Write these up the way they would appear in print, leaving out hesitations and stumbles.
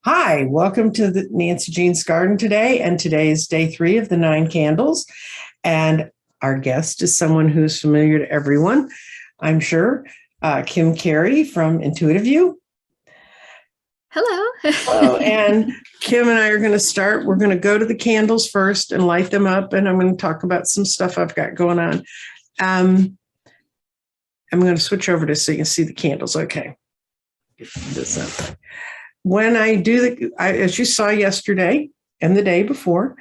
Hi, welcome to the Nancy Jean's Garden today. And today is day 3 of the 9 candles. And our guest is someone who's familiar to everyone, I'm sure, Kim Carey from Intuitiview. Hello. Hello. And Kim and I are going to start. We're going to go to the candles first and light them up. And I'm going to talk about some stuff I've got going on. I'm going to switch over to so you can see the candles. Okay. Get this up. When I do as you saw yesterday and the day before,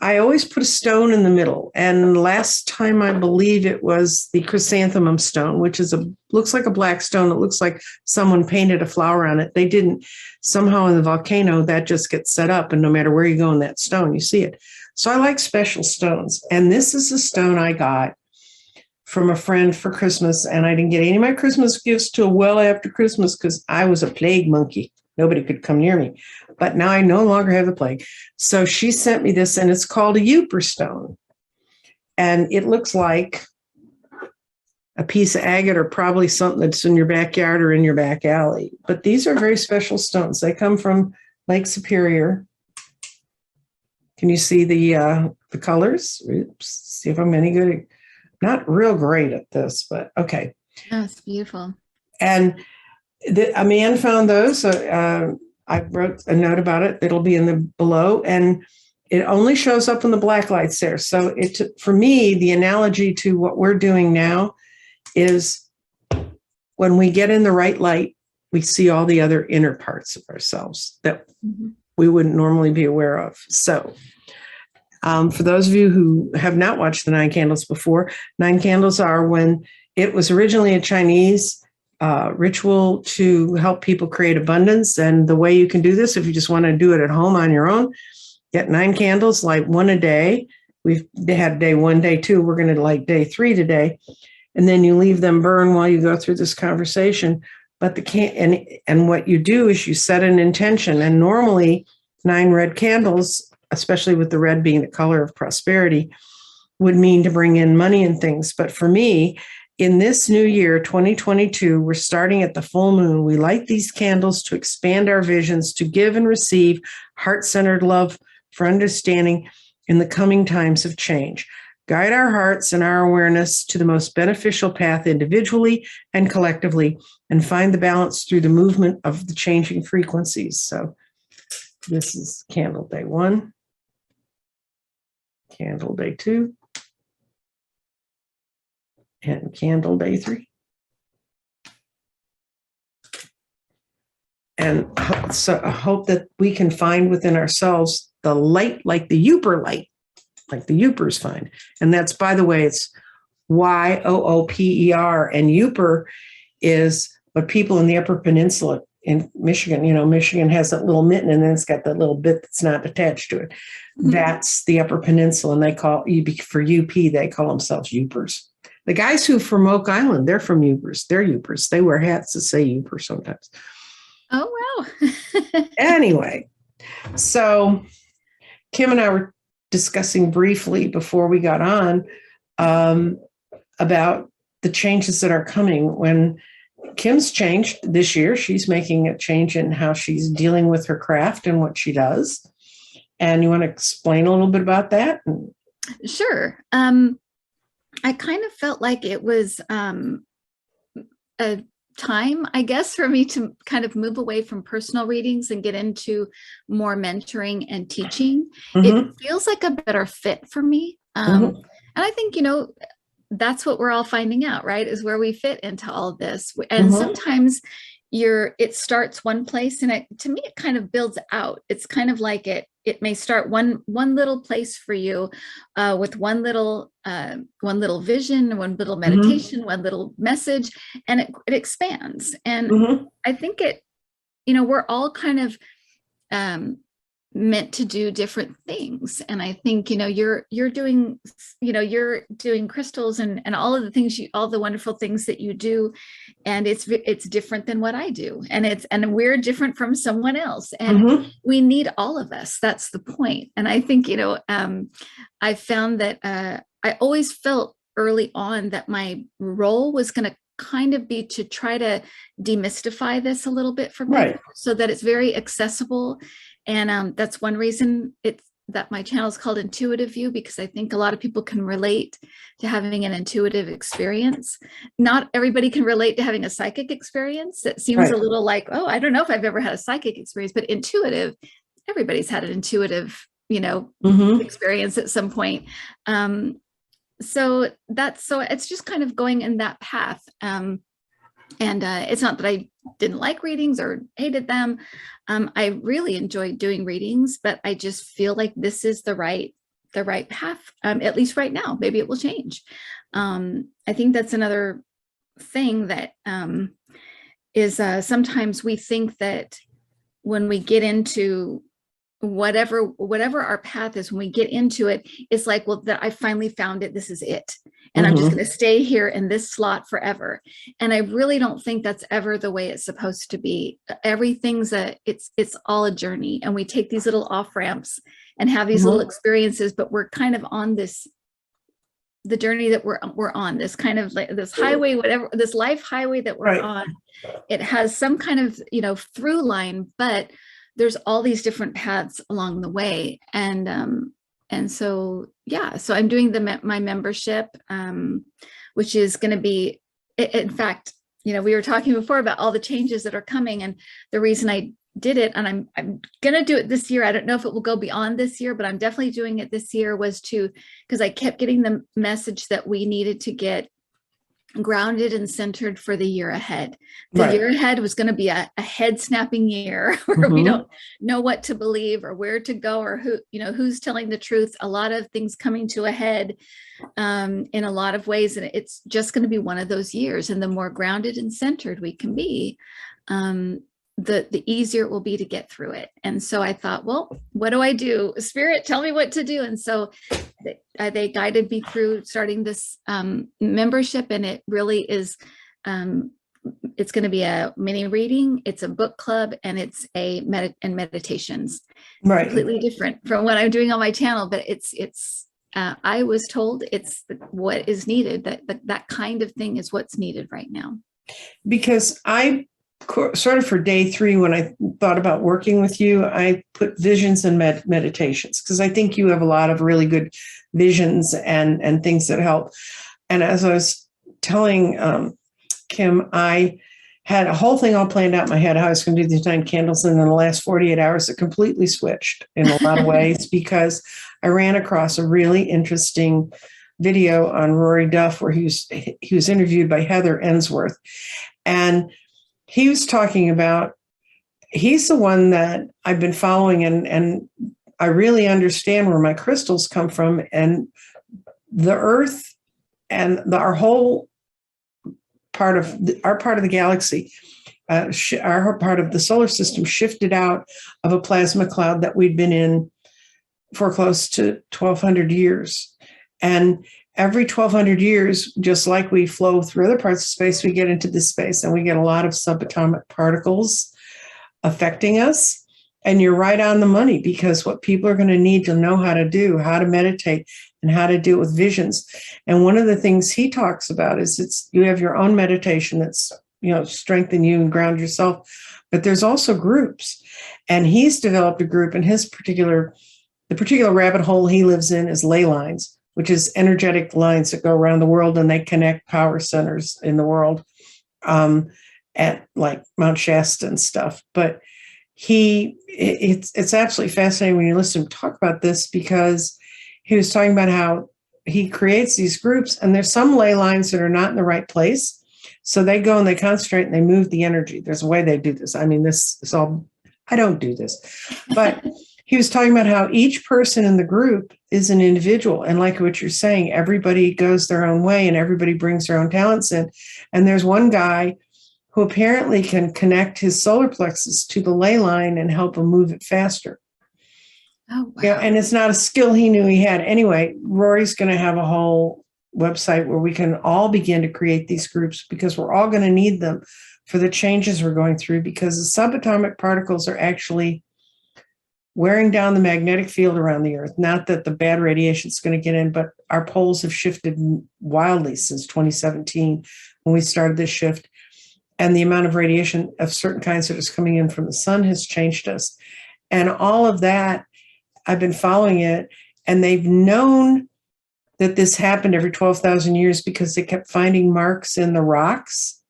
I always put a stone in the middle. And last time, I believe it was the chrysanthemum stone, which looks like a black stone. It looks like someone painted a flower on it. They didn't. Somehow in the volcano, that just gets set up. And no matter where you go in that stone, you see it. So I like special stones. And this is a stone I got from a friend for Christmas. And I didn't get any of my Christmas gifts till well after Christmas because I was a plague monkey. Nobody could come near me. But now I no longer have the plague. So she sent me this, and it's called a Yooper stone. And it looks like a piece of agate or probably something that's in your backyard or in your back alley. But these are very special stones. They come from Lake Superior. Can you see the colors? Oops, see if I'm any good. Not real great at this, but okay. Oh, it's beautiful. And a man found those. I wrote a note about it. It'll be in the below, and it only shows up when the black light's there. So for me, the analogy to what we're doing now is when we get in the right light, we see all the other inner parts of ourselves that we wouldn't normally be aware of. So for those of you who have not watched the 9 candles before, 9 candles are when it was originally a Chinese ritual to help people create abundance. And the way you can do this, if you just want to do it at home on your own, get 9 candles, light one a day. We've had day 1, day 2. We're going to light day 3 today. And then you leave them burn while you go through this conversation. But and what you do is you set an intention. And normally 9 red candles, especially with the red being the color of prosperity, would mean to bring in money and things. But for me, in this new year, 2022, we're starting at the full moon. We light these candles to expand our visions, to give and receive heart-centered love for understanding in the coming times of change. Guide our hearts and our awareness to the most beneficial path individually and collectively, and find the balance through the movement of the changing frequencies. So this is candle day 1, candle day 2, and candle day 3. And so I hope that we can find within ourselves the light, like the Yooperlite, like the Yoopers find. And that's, by the way, it's Yooper. And Yooper is what people in the Upper Peninsula in Michigan, Michigan has that little mitten, and then it's got that little bit that's not attached to it. That's the Upper Peninsula. And they call, for UP, they call themselves Yoopers. The guys who from Oak Island, they're from Yoopers. They're Yoopers. They wear hats that say Yooper sometimes. Oh, wow. Anyway, so Kim and I were discussing briefly before we got on about the changes that are coming. When Kim's changed this year, she's making a change in how she's dealing with her craft and what she does. And you want to explain a little bit about that? Sure. I kind of felt like it was a time, I guess, for me to kind of move away from personal readings and get into more mentoring and teaching. It feels like a better fit for me. And I think, that's what we're all finding out, right? Is where we fit into all of this. And sometimes it starts one place, and to me, it kind of builds out. It's kind of like it may start one little place for you with one little vision, one little meditation, one little message, and it expands. And I think we're all kind of meant to do different things. And I think, you're doing crystals and all of the things, all the wonderful things that you do. And it's different than what I do. And we're different from someone else. And we need all of us. That's the point. And I think, I found that I always felt early on that my role was going to kind of be to try to demystify this a little bit for people, Right. so that it's very accessible. And that's one reason that my channel is called Intuitive View, because I think a lot of people can relate to having an intuitive experience. Not everybody can relate to having a psychic experience. It seems a little like, oh, I don't know if I've ever had a psychic experience, but intuitive, everybody's had an intuitive, experience at some point. So it's just kind of going in that path. And it's not that I didn't like readings or hated them. I really enjoyed doing readings, but I just feel like this is the right path, at least right now. Maybe it will change. I think that's another thing that is sometimes we think that when we get into whatever our path is, when we get into it, it's like, well, that I finally found it. This is it. And I'm just going to stay here in this slot forever. And I really don't think that's ever the way it's supposed to be. Everything's it's all a journey. And we take these little off ramps and have these little experiences, but we're kind of on the journey that we're on, this kind of like this highway, whatever, this life highway that we're on. It has some kind of, through line, but there's all these different paths along the way. And so, yeah, so I'm doing my membership, which is going to be, in fact, we were talking before about all the changes that are coming, and the reason I did it, and I'm going to do it this year. I don't know if it will go beyond this year, but I'm definitely doing it this year, was because I kept getting the message that we needed to get grounded and centered for the year ahead. The year ahead was going to be a head snapping year where we don't know what to believe or where to go or who's telling the truth. A lot of things coming to a head in a lot of ways. And it's just going to be one of those years. And the more grounded and centered we can be, the easier it will be to get through it. And so I thought, well, what do I do? Spirit, tell me what to do. And so they guided me through starting this membership. And it really is, it's going to be a mini reading. It's a book club, and it's meditations. Completely different from what I'm doing on my channel, but I was told it's what is needed. That kind of thing is what's needed right now. Because I sort of for day 3, when I thought about working with you, I put visions and meditations, because I think you have a lot of really good visions and things that help. And as I was telling Kim, I had a whole thing all planned out in my head, how I was going to do these 9 candles. And in the last 48 hours, it completely switched in a lot of ways, because I ran across a really interesting video on Rory Duff where he was interviewed by Heather Ensworth. And he was talking about, he's the one that I've been following, and I really understand where my crystals come from, and the earth and our whole part of our part of the galaxy, our part of the solar system shifted out of a plasma cloud that we'd been in for close to 1,200 years. And every 1,200 years, just like we flow through other parts of space, we get into this space and we get a lot of subatomic particles affecting us. And you're right on the money, because what people are going to need to know how to do, how to meditate, and how to do it with visions. And one of the things he talks about is you have your own meditation that's, strengthen you and ground yourself. But there's also groups. And he's developed a group, and the particular rabbit hole he lives in is ley lines, which is energetic lines that go around the world, and they connect power centers in the world, at like Mount Shasta and stuff. But it's absolutely fascinating when you listen to him talk about this, because he was talking about how he creates these groups, and there's some ley lines that are not in the right place. So they go and they concentrate and they move the energy. There's a way they do this. I mean, this is all, I don't do this, but he was talking about how each person in the group is an individual. And like what you're saying, everybody goes their own way and everybody brings their own talents in. And there's one guy who apparently can connect his solar plexus to the ley line and help him move it faster. Oh, wow. Yeah, and it's not a skill he knew he had. Anyway, Rory's going to have a whole website where we can all begin to create these groups, because we're all going to need them for the changes we're going through, because the subatomic particles are actually wearing down the magnetic field around the Earth. Not that the bad radiation is going to get in, but our poles have shifted wildly since 2017 when we started this shift. And the amount of radiation of certain kinds that is coming in from the sun has changed us. And all of that, I've been following it. And they've known that this happened every 12,000 years because they kept finding marks in the rocks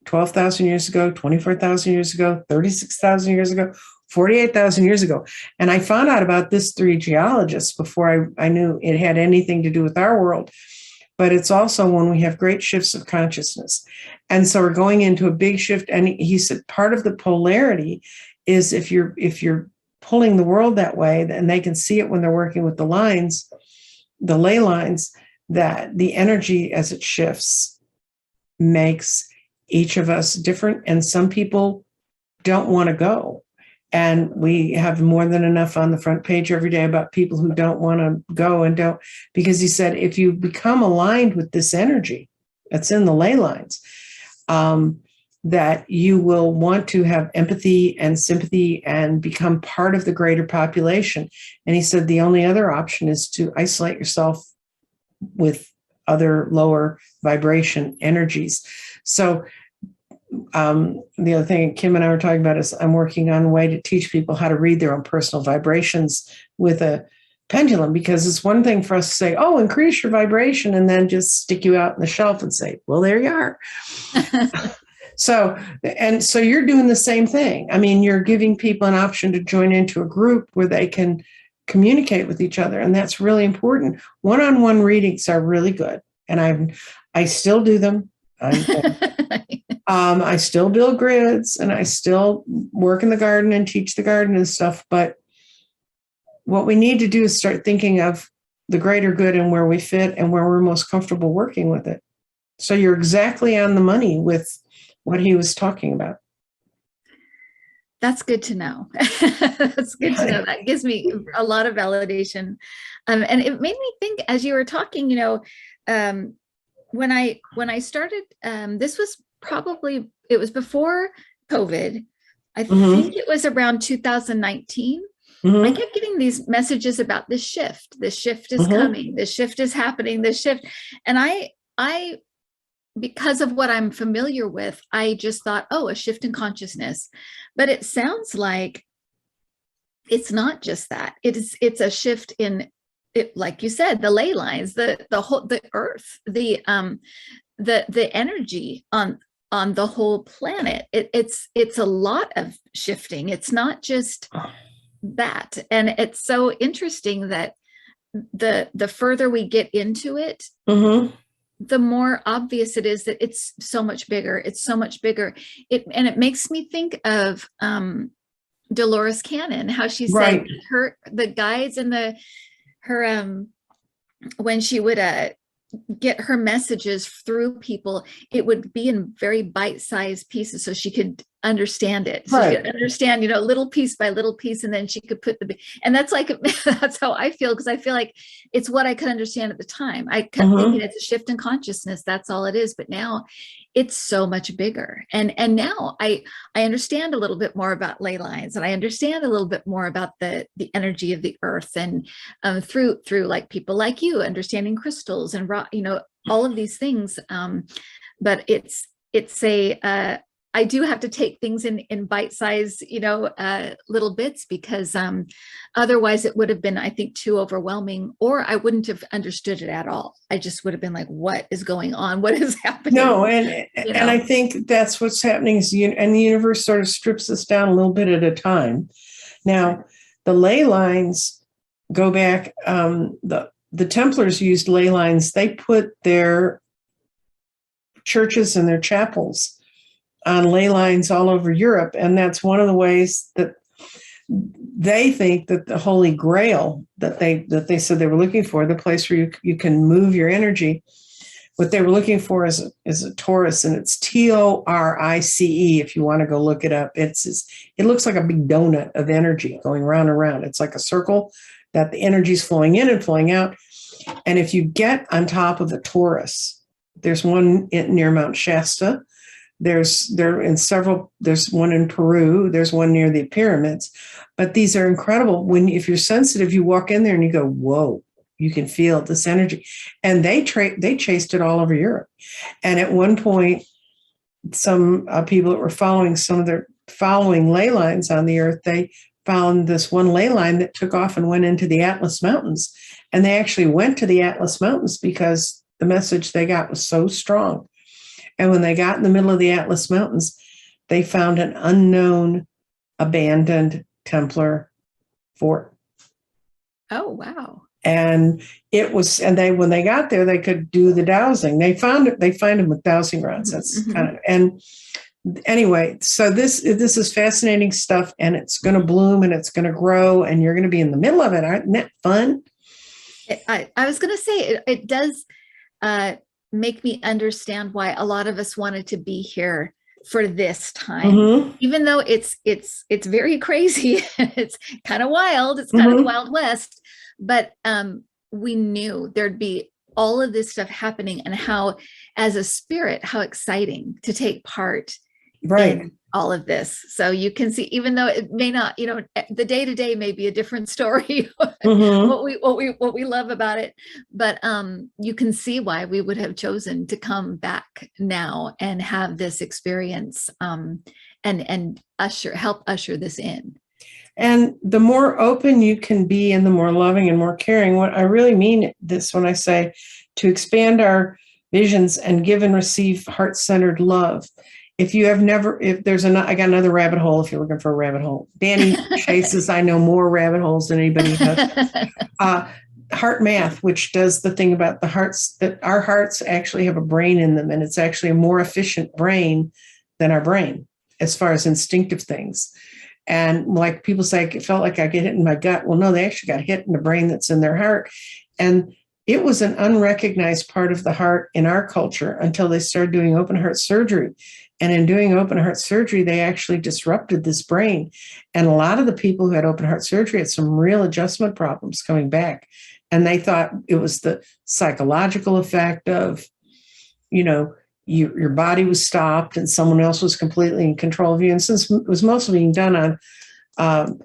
12,000 years ago, 24,000 years ago, 36,000 years ago, 48,000 years ago. And I found out about this through geologists before I knew it had anything to do with our world. But it's also when we have great shifts of consciousness. And so we're going into a big shift. And he said part of the polarity is if you're pulling the world that way, and they can see it when they're working with the lines, the ley lines, that the energy as it shifts makes each of us different. And some people don't want to go. And we have more than enough on the front page every day about people who don't want to go and don't, because he said, if you become aligned with this energy that's in the ley lines, that you will want to have empathy and sympathy and become part of the greater population. And he said, the only other option is to isolate yourself with other lower vibration energies. So the other thing Kim and I were talking about is I'm working on a way to teach people how to read their own personal vibrations with a pendulum, because it's one thing for us to say, oh, increase your vibration, and then just stick you out on the shelf and say, well, there you are. So you're doing the same thing. I mean, you're giving people an option to join into a group where they can communicate with each other. And that's really important. One-on-one readings are really good. And I still do them. I still build grids, and I still work in the garden and teach the garden and stuff. But what we need to do is start thinking of the greater good and where we fit and where we're most comfortable working with it. So you're exactly on the money with what he was talking about. That's good to know. That's good to know. That gives me a lot of validation. And it made me think as you were talking, when I started, this was probably, it was before COVID. I think it was around 2019. I kept getting these messages about this shift. The shift is coming. The shift is happening. The shift. And I, because of what I'm familiar with, I just thought, oh, a shift in consciousness. But it sounds like it's not just that. It's a shift in it, like you said, the ley lines, the whole, the earth, the energy on the whole planet. It's a lot of shifting. It's not just that. And it's so interesting that the further we get into it, the more obvious it is that it's so much bigger. It's so much bigger. And it makes me think of Dolores Cannon, how she said the guides and her when she would get her messages through people, it would be in very bite-sized pieces so she could understand it. So she could understand, little piece by little piece, and then she could put and that's like, that's how I feel, because I feel like it's what I could understand at the time. I kept thinking it's a shift in consciousness. That's all it is. But now it's so much bigger. And now I understand a little bit more about ley lines, and I understand a little bit more about the energy of the earth, and through like people like you understanding crystals and rock, all of these things. But it's a I do have to take things in bite-sized, little bits, because otherwise it would have been, I think, too overwhelming, or I wouldn't have understood it at all. I just would have been like, what is going on? What is happening? No, and I think that's what's happening is and the universe sort of strips us down a little bit at a time. Now, the ley lines go back, the Templars used ley lines. They put their churches and their chapels on ley lines all over Europe. And that's one of the ways that they think that the Holy Grail that they said they were looking for, the place where you can move your energy, what they were looking for is a torus, and it's TORICE. If you want to go look it up, it looks like a big donut of energy going round and round. It's like a circle that the energy is flowing in and flowing out. And if you get on top of the torus, there's one near Mount Shasta. There's one in Peru. There's one near the pyramids. But these are incredible. If you're sensitive, you walk in there and you go, whoa, you can feel this energy. And they chased it all over Europe. And at one point, some people that were following ley lines on the earth, they found this one ley line that took off and went into the Atlas Mountains. And they actually went to the Atlas Mountains because the message they got was so strong. And when they got in the middle of the Atlas Mountains, they found an unknown abandoned Templar fort. Oh, wow. And when they got there, they could do the dowsing. They find them with dowsing rods. That's kind of, and anyway, so this is fascinating stuff, and it's going to bloom and it's going to grow, and you're going to be in the middle of it. Isn't that fun? I was going to say it does make me understand why a lot of us wanted to be here for this time, even though it's very crazy. It's kind of wild. It's kind of the Wild West, but we knew there'd be all of this stuff happening, and how, as a spirit, how exciting to take part in all of this. So you can see, even though it may not, the day-to-day may be a different story, what we love about it, but you can see why we would have chosen to come back now and have this experience, and help usher this in. And the more open you can be, and the more loving and more caring, what I really mean this when I say to expand our visions and give and receive heart-centered love. I got another rabbit hole if you're looking for a rabbit hole. Danny chases, I know, more rabbit holes than anybody has. Heart math, which does the thing about the hearts, that our hearts actually have a brain in them, and it's actually a more efficient brain than our brain as far as instinctive things. And like people say, it felt like I get hit in my gut. Well, no, they actually got hit in the brain that's in their heart. And it was an unrecognized part of the heart in our culture until they started doing open heart surgery. And in doing open heart surgery, they actually disrupted this brain. And a lot of the people who had open heart surgery had some real adjustment problems coming back. And they thought it was the psychological effect of, your body was stopped and someone else was completely in control of you. And since it was mostly being done on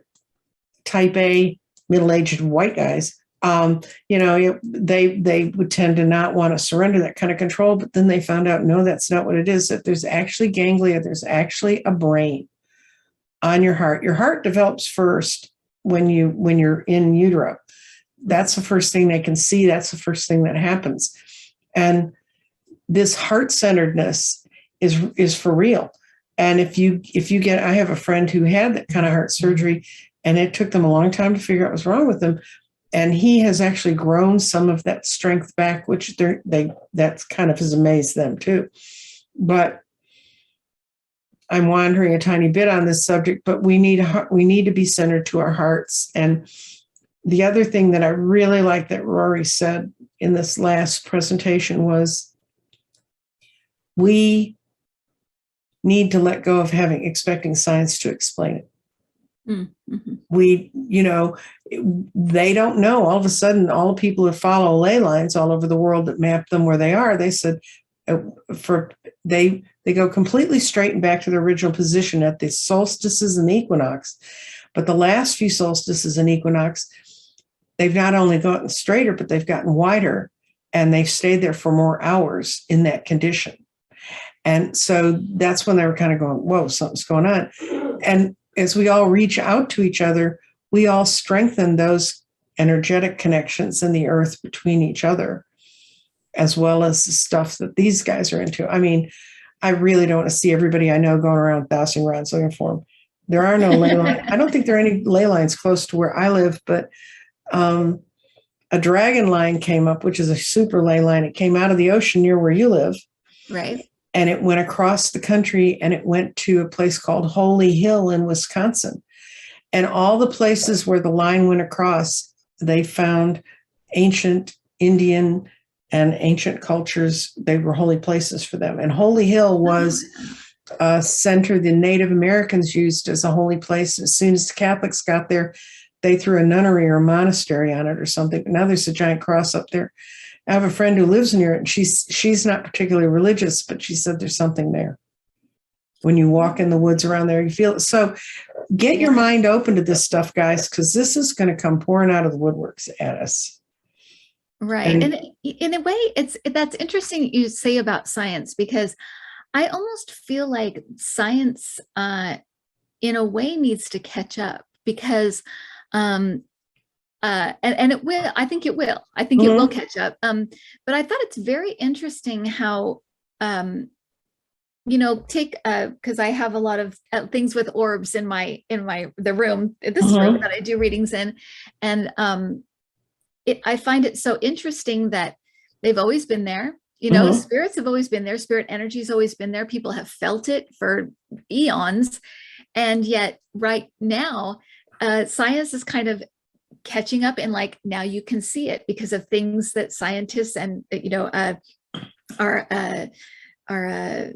type A middle-aged white guys, they would tend to not want to surrender that kind of control. But then they found out, no, that's not what it is, that there's actually ganglia, there's actually a brain on your heart. Your heart develops first when you're in utero. That's the first thing they can see. That's the first thing that happens. And this heart-centeredness is for real. And if you get, I have a friend who had that kind of heart surgery, and it took them a long time to figure out what's wrong with them. And he has actually grown some of that strength back, which that's kind of has amazed them too. But I'm wandering a tiny bit on this subject, but we need to be centered to our hearts. And the other thing that I really like that Rory said in this last presentation was, we need to let go of expecting science to explain it. Mm-hmm. They don't know. All of a sudden, all the people who follow ley lines all over the world that map them where they are, they said they go completely straight and back to their original position at the solstices and the equinox. But the last few solstices and equinox, they've not only gotten straighter, but they've gotten wider, and they've stayed there for more hours in that condition. And so that's when they were kind of going, whoa, something's going on. And as we all reach out to each other, we all strengthen those energetic connections in the earth between each other, as well as the stuff that these guys are into. I mean, I really don't want to see everybody I know going around dowsing rods looking for them. There are no ley lines. I don't think there are any ley lines close to where I live, but a dragon line came up, which is a super ley line. It came out of the ocean near where you live. Right. And it went across the country, and it went to a place called Holy Hill in Wisconsin. And all the places where the line went across, they found ancient Indian and ancient cultures. They were holy places for them. And Holy Hill was a center the Native Americans used as a holy place. As soon as the Catholics got there, they threw a nunnery or a monastery on it or something. But now there's a giant cross up there. I have a friend who lives near it, and she's not particularly religious, but she said there's something there. When you walk in the woods around there, you feel it. So get your mind open to this stuff, guys, because this is going to come pouring out of the woodworks at us. Right. And in a way, that's interesting you say about science, because I almost feel like science, in a way, needs to catch up because, and it will. I think it will. I think it will catch up. But I thought it's very interesting how, take because I have a lot of things with orbs in the room, this room that I do readings in, and I find it so interesting that they've always been there. Spirits have always been there. Spirit energy has always been there. People have felt it for eons. And yet right now, science is kind of catching up, and like now you can see it because of things that scientists and, our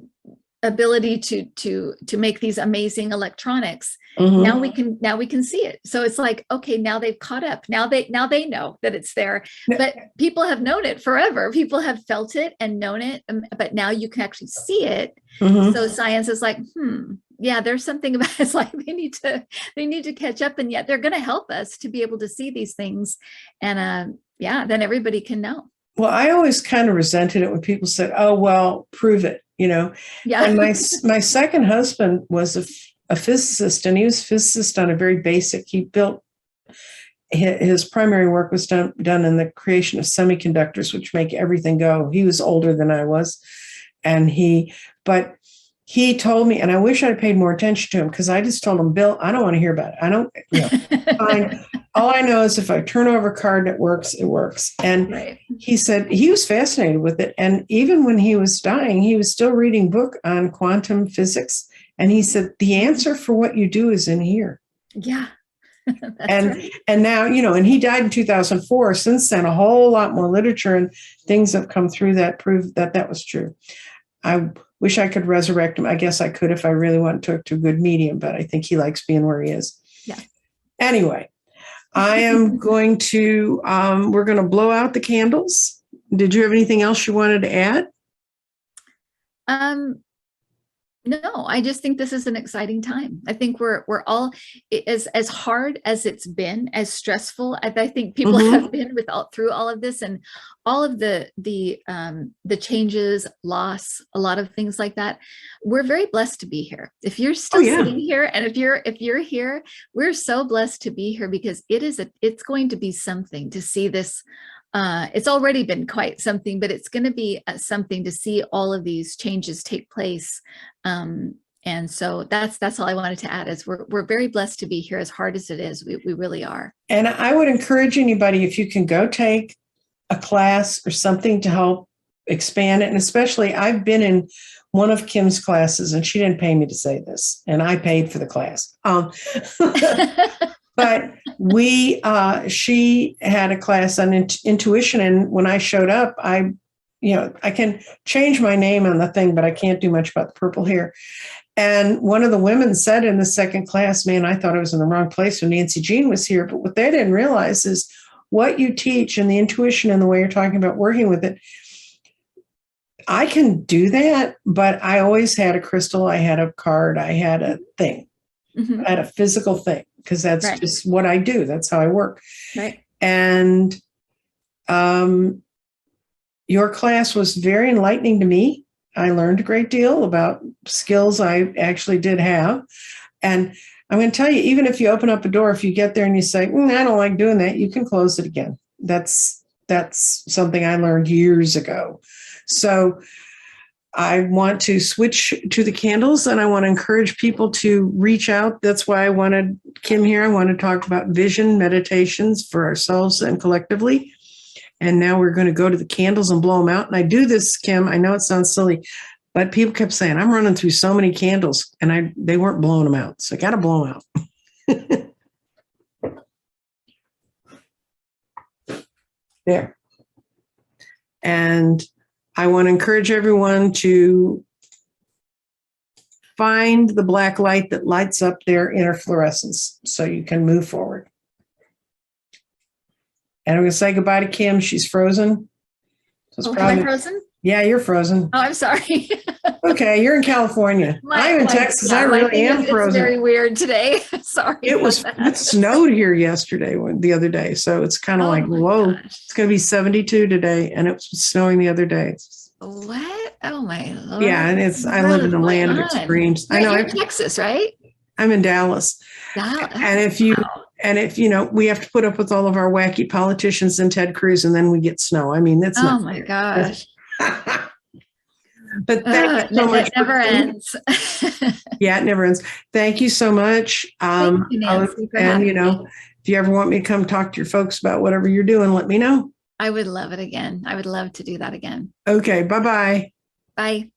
ability to make these amazing electronics. Now we can see it. So it's like, okay, now they've caught up. Now they know that it's there, but people have known it forever. People have felt it and known it, but now you can actually see it. So science is like, yeah, there's something about it's like they need to catch up, and yet they're going to help us to be able to see these things, and then everybody can know. Well, I always kind of resented it when people said, "Oh, well, prove it," Yeah. And my second husband was a physicist, and he was a physicist on a very basic. He built his primary work was done in the creation of semiconductors, which make everything go. He was older than I was, but he told me, and I wish I'd paid more attention to him, because I just told him, Bill, I don't want to hear about it. I don't, fine. All I know is if I turn over a card and it works, it works. And he said he was fascinated with it. And even when he was dying, he was still reading a book on quantum physics. And he said, the answer for what you do is in here. Yeah. And now, and he died in 2004. Since then, a whole lot more literature and things have come through that prove that was true. I wish I could resurrect him. I guess I could if I really wanted to talk to a good medium, but I think he likes being where he is. Yeah. Anyway, I am going to, we're going to blow out the candles. Did you have anything else you wanted to add? No, I just think this is an exciting time. I think we're all, as hard as it's been, as stressful as I think people have been through all of this, and all of the changes, loss, a lot of things like that. We're very blessed to be here. If you're still sitting here, and if you're here, we're so blessed to be here, because it's going to be something to see this. It's already been quite something, but it's going to be something to see all of these changes take place. And so that's all I wanted to add, is we're very blessed to be here, as hard as it is. We really are. And I would encourage anybody, if you can go take a class or something to help expand it. And especially, I've been in one of Kim's classes, and she didn't pay me to say this, and I paid for the class. But she had a class on intuition. And when I showed up, I can change my name on the thing, but I can't do much about the purple hair. And one of the women said in the second class, man, I thought I was in the wrong place when Nancy Jean was here. But what they didn't realize is what you teach and the intuition and the way you're talking about working with it. I can do that, but I always had a crystal. I had a card. I had a thing. I had a physical thing, because that's just what I do. That's how I work. Right. And your class was very enlightening to me. I learned a great deal about skills I actually did have. And I'm going to tell you, even if you open up a door, if you get there and you say, I don't like doing that, you can close it again. That's something I learned years ago. So I want to switch to the candles, and I want to encourage people to reach out. That's why I wanted Kim here. I want to talk about vision meditations for ourselves and collectively. And now we're going to go to the candles and blow them out. And I do this, Kim, I know it sounds silly, but people kept saying, I'm running through so many candles, and they weren't blowing them out. So I got to blow them out. There. And I want to encourage everyone to find the black light that lights up their inner fluorescence so you can move forward. And I'm going to say goodbye to Kim. She's frozen. So am I frozen? Yeah, you're frozen. Oh, I'm sorry. Okay, you're in California. I'm in Texas. I really am frozen. It's very weird today. Sorry. It snowed here the other day. So it's kind of like, whoa, gosh. It's going to be 72 today, and it was snowing the other day. It's What? Oh my Lord. Yeah, and I What live in is the going land of on? extremes. I know. You're in Texas, right? I'm in Dallas. And Oh, if you and if you know, we have to put up with all of our wacky politicians and Ted Cruz, and then we get snow. I mean, that's oh not my fair. gosh. But thank you so much. It never ends. Yeah, it never ends. Thank you so much. Thank you, Nancy, for And having me. if you ever want me to come talk to your folks about whatever you're doing, let me know. I would love it again. I would love to do that again. Okay, bye-bye. Bye.